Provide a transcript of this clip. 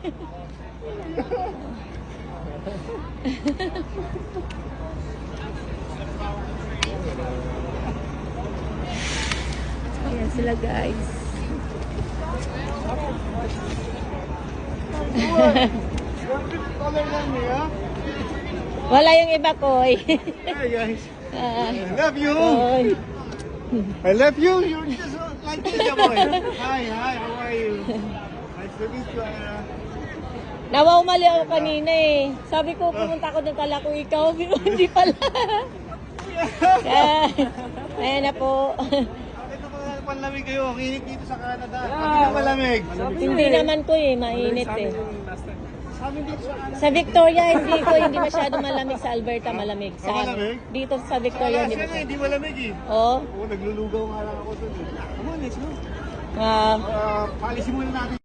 Ayan sila guys. Wala yung iba ko. Hi guys. I love you. I love you. You're just like this boy. Hi, how are you? Nice to meet you. Nawawmali ako kanina eh. Sabi ko, pumunta ako doon, kala ko ikaw. Hindi pala. Ayan na po. Panlamig kayo, kinig dito sa Canada. Hindi na malamig. Hindi naman ko eh, mainit eh. Sa amin dito sa Canada. Sa Victoria, hindi masyado malamig. Sa Alberta, malamig. Malamig? Dito sa Victoria, Alaska nga, hindi malamig eh. Oo. Oo, naglulugaw nga lang ako doon. Come on, let's go. Ah, Palisin muna natin.